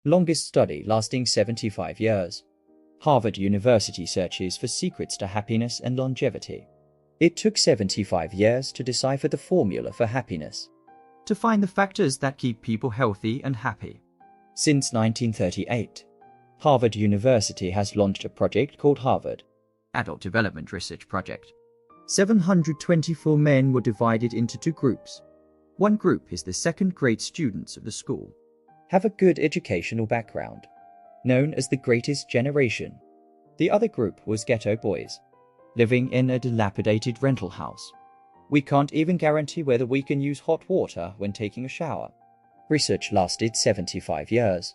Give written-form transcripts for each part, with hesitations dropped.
longest study lasting 75 years. Harvard University searches for secrets to happiness and longevity. It took 75 years to decipher the formula for happiness, to find the factors that keep people healthy and happy. Since 1938, Harvard University has launched a project called Harvard Adult Development Research Project. 724 men were divided into two groups. One group is the second-grade students of the school, have a good educational background, known as the Greatest Generation. The other group was ghetto boys, living in a dilapidated rental house. We can't even guarantee whether we can use hot water when taking a shower. Research lasted 75 years.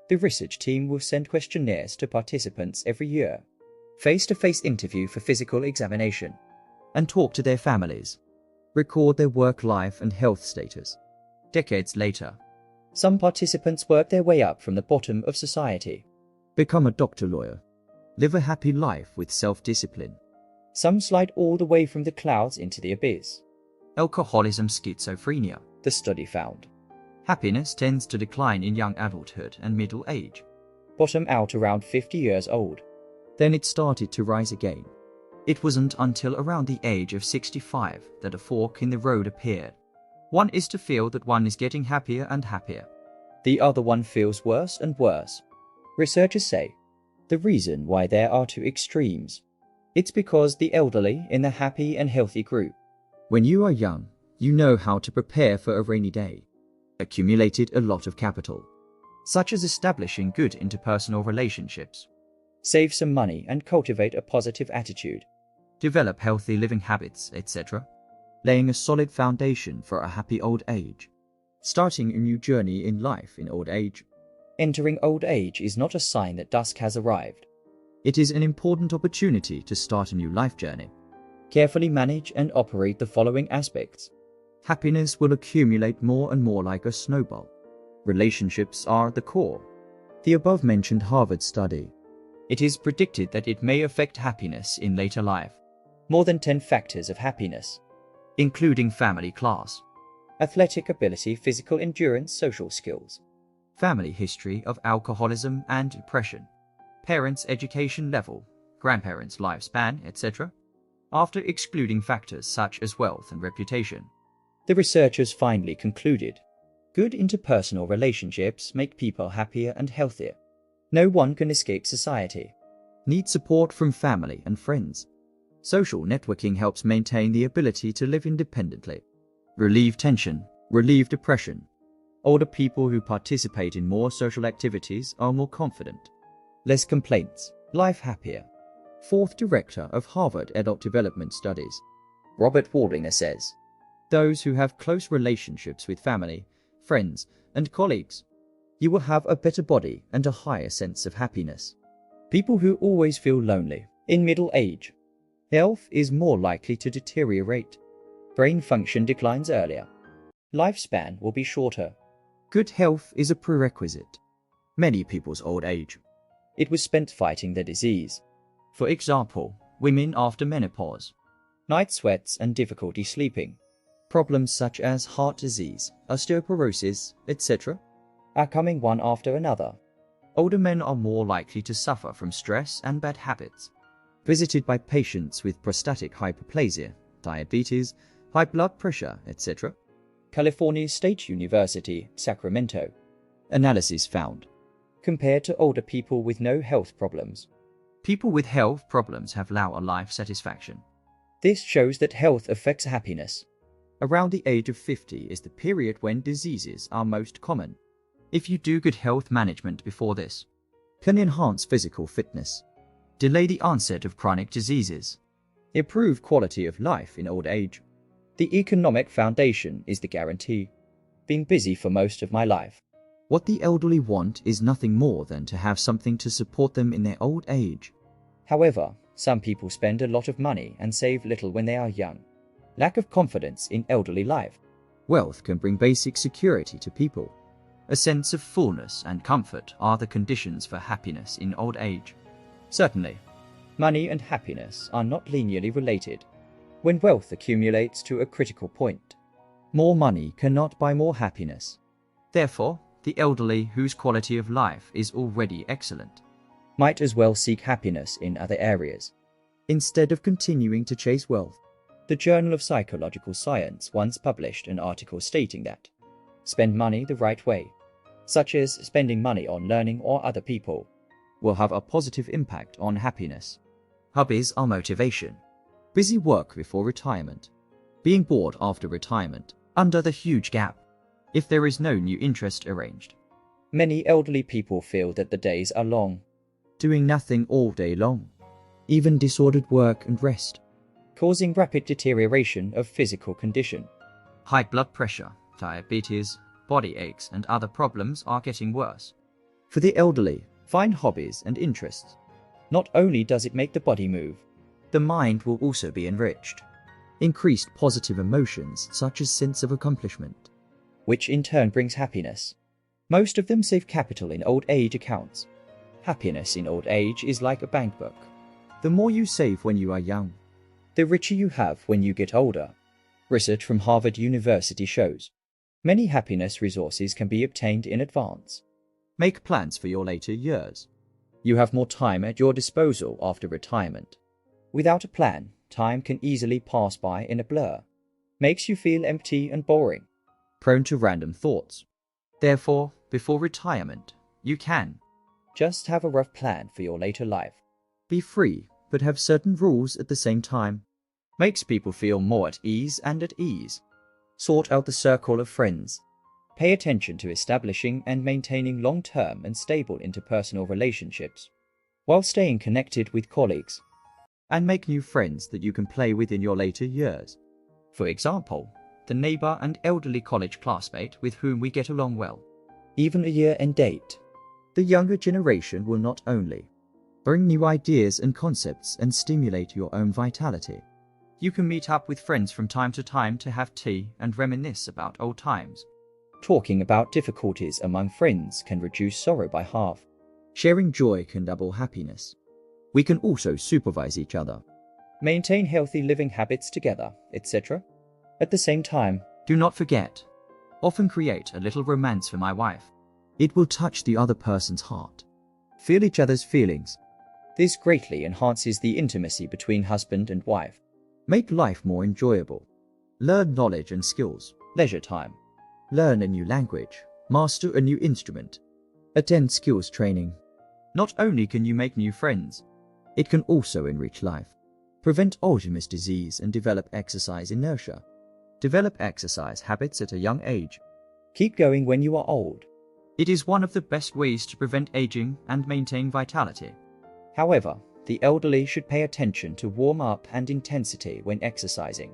The research team will send questionnaires to participants every year, face-to-face interview for physical examination, and talk to their families, record their work life and health status. Decades later, some participants work their way up from the bottom of society, become a doctor, lawyer, live a happy life with self-discipline. Some slide all the way from the clouds into the abyss. Alcoholism, schizophrenia, the study found. Happiness tends to decline in young adulthood and middle age, bottom out around 50 years old. Then it started to rise again. It wasn't until around the age of 65 that a fork in the road appeared. One is to feel that one is getting happier and happier. The other one feels worse and worse. Researchers say the reason why there are two extremes, it's because the elderly in the happy and healthy group, when you are young, you know how to prepare for a rainy day, accumulated a lot of capital, such as establishing good interpersonal relationships, save some money and cultivate a positive attitude, develop healthy living habits, etc., laying a solid foundation for a happy old age, starting a new journey in life in old age. Entering old age is not a sign that dusk has arrived. It is an important opportunity to start a new life journey. Carefully manage and operate the following aspects. Happiness will accumulate more and more like a snowball. Relationships are the core. The above-mentioned Harvard study. It is predicted that it may affect happiness in later life. More than 10 factors of happiness, including family class, athletic ability, physical endurance, social skills, family history of alcoholism and depression, parents' education level, grandparents' lifespan, etc., after excluding factors such as wealth and reputation. The researchers finally concluded, good interpersonal relationships make people happier and healthier. No one can escape society. Need support from family and friends. Social networking helps maintain the ability to live independently. Relieve tension, relieve depression. Older people who participate in more social activities are more confident. Less complaints, life happier. Fourth director of Harvard Adult Development Studies, Robert Waldlinger, says, those who have close relationships with family, friends, and colleagues, you will have a better body and a higher sense of happiness. People who always feel lonely in middle age, health is more likely to deteriorate. Brain function declines earlier. Lifespan will be shorter. Good health is a prerequisite. Many people's old age, it was spent fighting the disease. For example, women after menopause, night sweats and difficulty sleeping, problems such as heart disease, osteoporosis, etc., are coming one after another. Older men are more likely to suffer from stress and bad habits. Visited by patients with prostatic hyperplasia, diabetes, high blood pressure, etc. California State University, Sacramento. Analysis found, compared to older people with no health problems, people with health problems have lower life satisfaction. This shows that health affects happiness. Around the age of 50 is the period when diseases are most common. If you do good health management before this, can enhance physical fitness, delay the onset of chronic diseases, improve quality of life in old age. The economic foundation is the guarantee. Been busy for most of my life. What the elderly want is nothing more than to have something to support them in their old age. However, some people spend a lot of money and save little when they are young. Lack of confidence in elderly life. Wealth can bring basic security to people. A sense of fullness and comfort are the conditions for happiness in old age. Certainly, money and happiness are not linearly related. When wealth accumulates to a critical point, more money cannot buy more happiness. Therefore, The elderly, whose quality of life is already excellent, might as well seek happiness in other areas, instead of continuing to chase wealth. The Journal of Psychological Science once published an article stating that spend money the right way, such as spending money on learning or other people, will have a positive impact on happiness. Hobbies are motivation. Busy work before retirement. Being bored after retirement, under the huge gap, if there is no new interest arranged. Many elderly people feel that the days are long, doing nothing all day long, even disordered work and rest, causing rapid deterioration of physical condition. High blood pressure, diabetes, body aches and other problems are getting worse. For the elderly, find hobbies and interests. Not only does it make the body move, the mind will also be enriched. Increased positive emotions such as sense of accomplishment, which in turn brings happiness. Most of them save capital in old age accounts. Happiness in old age is like a bank book. The more you save when you are young, the richer you have when you get older. Research from Harvard University shows many happiness resources can be obtained in advance. Make plans for your later years. You have more time at your disposal after retirement. Without a plan, time can easily pass by in a blur. Makes you feel empty and boring, prone to random thoughts. Therefore, before retirement, you can just have a rough plan for your later life. Be free, but have certain rules at the same time. Makes people feel more at ease and at ease. Sort out the circle of friends. Pay attention to establishing and maintaining long-term and stable interpersonal relationships, while staying connected with colleagues. And make new friends that you can play with in your later years. For example, the neighbor and elderly college classmate with whom we get along well, even a year and date. The younger generation will not only bring new ideas and concepts and stimulate your own vitality. You can meet up with friends from time to time to have tea and reminisce about old times. Talking about difficulties among friends can reduce sorrow by half. Sharing joy can double happiness. We can also supervise each other, maintain healthy living habits together, etc. At the same time, do not forget, often create a little romance for my wife. It will touch the other person's heart. Feel each other's feelings. This greatly enhances the intimacy between husband and wife. Make life more enjoyable. Learn knowledge and skills. Leisure time. Learn a new language. Master a new instrument. Attend skills training. Not only can you make new friends, it can also enrich life. Prevent Alzheimer's disease and develop exercise inertia. Develop exercise habits at a young age. Keep going when you are old. It is one of the best ways to prevent aging and maintain vitality. However, the elderly should pay attention to warm-up and intensity when exercising,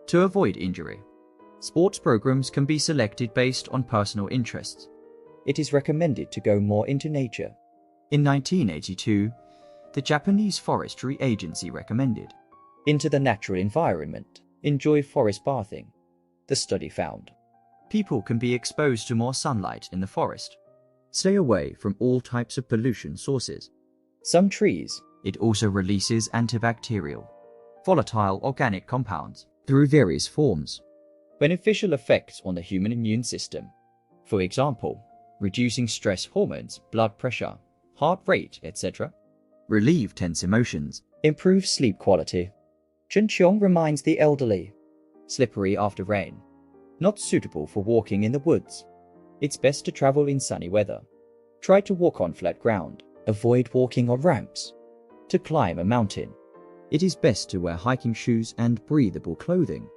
to avoid injury. Sports programs can be selected based on personal interests. It is recommended to go more into nature. In 1982, the Japanese Forestry Agency recommended into the natural environment. Enjoy forest bathing. The study found people can be exposed to more sunlight in the forest. Stay away from all types of pollution sources. Some trees. It also releases antibacterial, volatile organic compounds through various forms. Beneficial effects on the human immune system. For example, reducing stress hormones, blood pressure, heart rate, etc. Relieve tense emotions. Improve sleep quality. Chen Qiong reminds the elderly. Slippery after rain. Not suitable for walking in the woods. It's best to travel in sunny weather. Try to walk on flat ground. Avoid walking on ramps. To climb a mountain, it is best to wear hiking shoes and breathable clothing.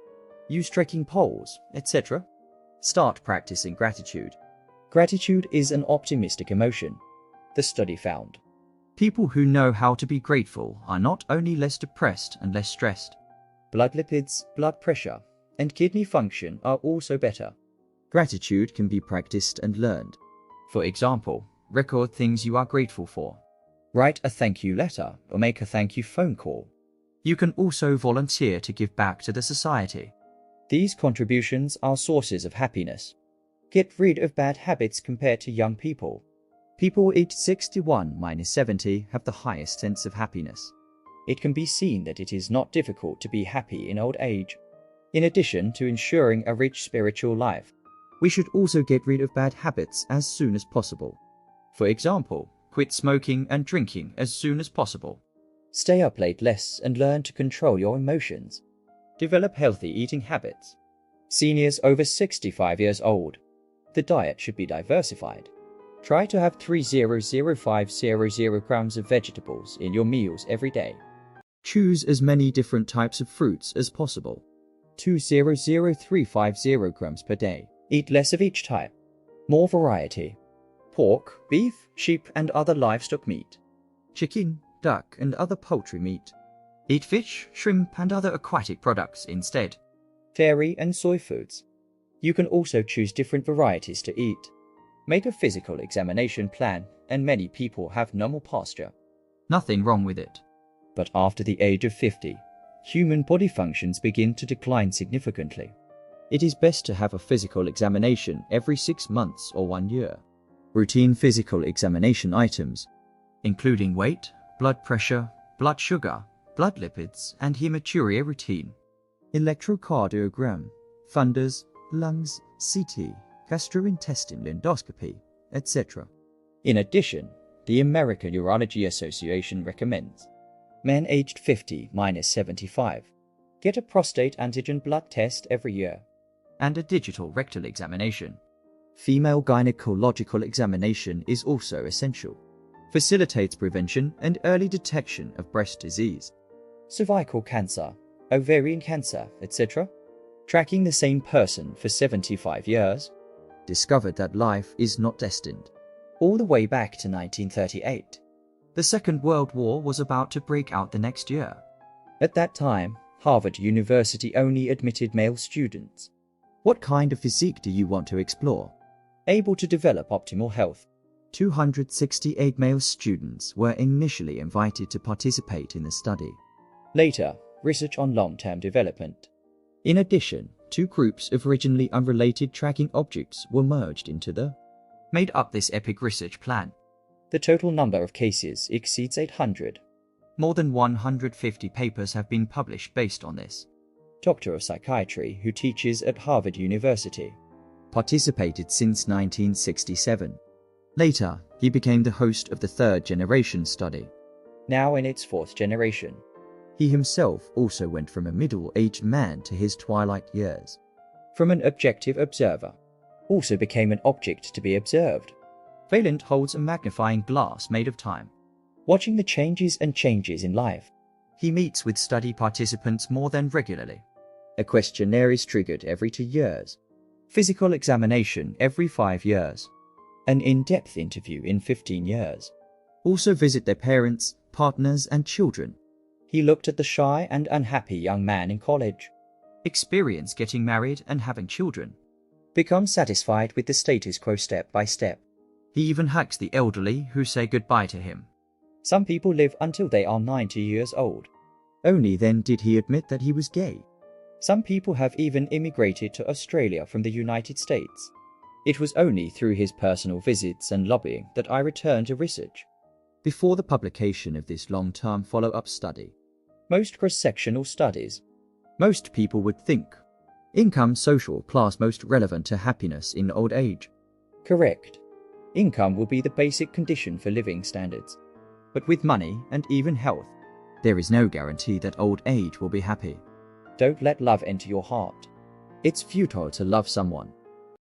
Use trekking poles, etc. Start practicing gratitude. Gratitude is an optimistic emotion. The study found people who know how to be grateful are not only less depressed and less stressed. Blood lipids, blood pressure, and kidney function are also better. Gratitude can be practiced and learned. For example, record things you are grateful for. Write a thank you letter or make a thank you phone call. You can also volunteer to give back to the society. These contributions are sources of happiness. Get rid of bad habits compared to young people. People aged 61-70 have the highest sense of happiness. It can be seen that it is not difficult to be happy in old age. In addition to ensuring a rich spiritual life, We should also get rid of bad habits as soon as possible. For example, quit smoking and drinking as soon as possible. Stay up late less and learn to control your emotions. Develop healthy eating habits. Seniors over 65 years old. The diet should be diversified. Try to have 3,005,000 grams of vegetables in your meals every day. Choose as many different types of fruits as possible. 2,00350 grams per day. Eat less of each type. More variety. Pork, beef, sheep and other livestock meat. Chicken, duck and other poultry meat. Eat fish, shrimp and other aquatic products instead. Dairy and soy foods. You can also choose different varieties to eat. Make a physical examination plan, and many people have normal posture. Nothing wrong with it. But after the age of 50, human body functions begin to decline significantly. It is best to have a physical examination every 6 months or 1 year. Routine physical examination items, including weight, blood pressure, blood sugar, blood lipids, and hematuria routine. Electrocardiogram, fundus, lungs, CT, gastrointestinal endoscopy, etc. In addition, the American Urology Association recommends men aged 50-75 get a prostate antigen blood test every year and a digital rectal examination. Female gynecological examination is also essential. Facilitates prevention and early detection of breast disease, cervical cancer, ovarian cancer, etc. Tracking the same person for 75 years, discovered that life is not destined. All the way back to 1938. The Second World War was about to break out the next year. At that time, Harvard University only admitted male students. What kind of physique do you want to explore? Able to develop optimal health. 268 male students were initially invited to participate in the study. Later, research on long-term development. In addition, 2 groups of originally unrelated tracking objects were merged into made up this epic research plan. The total number of cases exceeds 800. More than 150 papers have been published based on this. Doctor of Psychiatry who teaches at Harvard University. Participated since 1967. Later, he became the host of the 3rd generation study. Now in its 4th generation. He himself also went from a middle-aged man to his twilight years. From an objective observer, also became an object to be observed. Valent holds a magnifying glass made of time, watching the changes in life. He meets with study participants more than regularly. A questionnaire is triggered every 2 years. Physical examination every 5 years. An in-depth interview in 15 years. Also visit their parents, partners and children. He looked at the shy and unhappy young man in college. Experience getting married and having children. Become satisfied with the status quo step by step. He even hugs the elderly who say goodbye to him. Some people live until they are 90 years old. Only then did he admit that he was gay. Some people have even immigrated to Australia from the United States. It was only through his personal visits and lobbying that I returned to research. Before the publication of this long-term follow-up study, most cross-sectional studies, most people would think income social class most relevant to happiness in old age. Correct. Income will be the basic condition for living standards. But with money and even health, there is no guarantee that old age will be happy. Don't let love enter your heart. It's futile to love someone.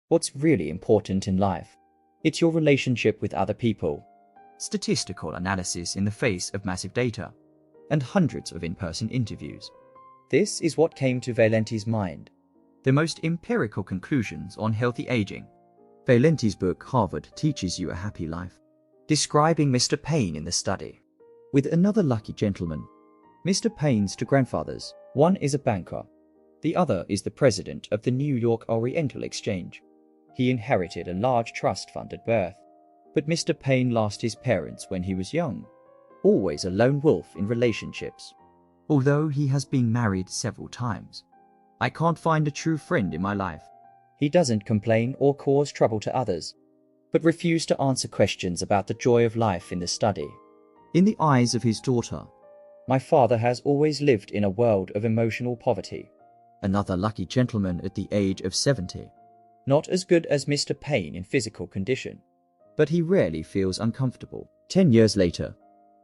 What's really important in life? It's your relationship with other people. Statistical analysis in the face of massive data, and hundreds of in-person interviews. This is what came to Valenti's mind. The most empirical conclusions on healthy aging. Valenti's book Harvard Teaches You a Happy Life. Describing Mr. Payne in the study. With another lucky gentleman. Mr. Payne's two grandfathers. One is a banker. The other is the president of the New York Oriental Exchange. He inherited a large trust fund at birth. But Mr. Payne lost his parents when he was young. Always a lone wolf in relationships. Although he has been married several times. I can't find a true friend in my life. He doesn't complain or cause trouble to others, but refused to answer questions about the joy of life in the study. In the eyes of his daughter, my father has always lived in a world of emotional poverty. Another lucky gentleman at the age of 70. Not as good as Mr. Payne in physical condition, but he rarely feels uncomfortable. 10 years later,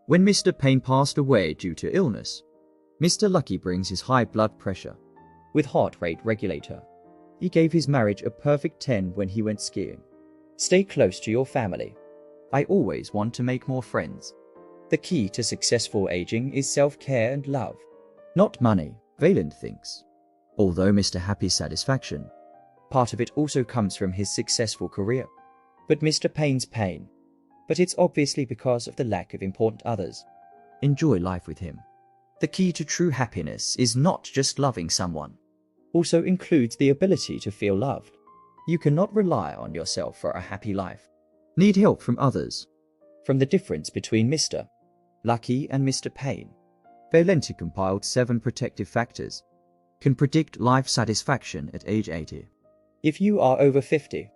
when Mr. Payne passed away due to illness, Mr. Lucky brings his high blood pressure with heart rate regulator. He gave his marriage a perfect 10 when he went skiing. Stay close to your family. I always want to make more friends. The key to successful aging is self-care and love, not money, Vaillant thinks. Although Mr. Happy's satisfaction, part of it also comes from his successful career. But Mr. Payne's pain. But it's obviously because of the lack of important others. Enjoy life with him. The key to true happiness is not just loving someone. Also includes the ability to feel loved. You cannot rely on yourself for a happy life. Need help from others. From the difference between Mr. Lucky and Mr. Payne, Valenti compiled 7 protective factors. Can predict life satisfaction at age 80. If you are over 50,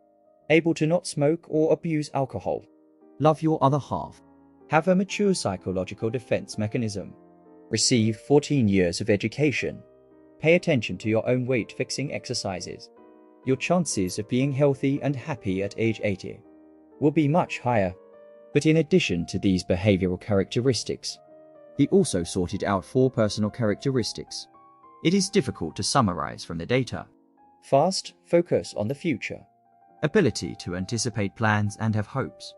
able to not smoke or abuse alcohol, love your other half, have a mature psychological defense mechanism, receive 14 years of education, pay attention to your own weight-fixing exercises, your chances of being healthy and happy at age 80 will be much higher. But in addition to these behavioral characteristics, he also sorted out 4 personal characteristics. It is difficult to summarize from the data. Fast focus on the future. Ability to anticipate plans and have hopes.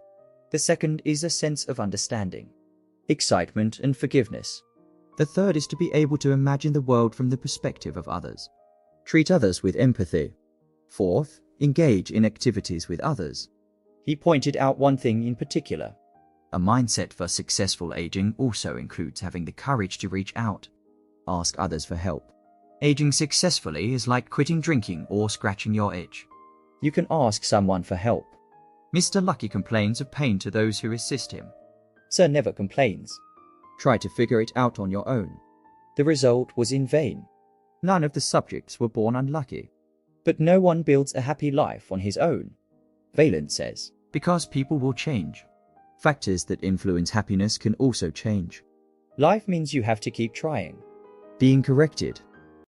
The second is a sense of understanding, excitement and forgiveness. The third is to be able to imagine the world from the perspective of others. Treat others with empathy. Fourth, engage in activities with others. He pointed out one thing in particular. A mindset for successful aging also includes having the courage to reach out. Ask others for help. Aging successfully is like quitting drinking or scratching your itch. You can ask someone for help. Mr. Lucky complains of pain to those who assist him. Sir never complains. Try to figure it out on your own. The result was in vain. None of the subjects were born unlucky. But no one builds a happy life on his own, Vaillant says, because people will change. Factors that influence happiness can also change. Life means you have to keep trying. Being corrected,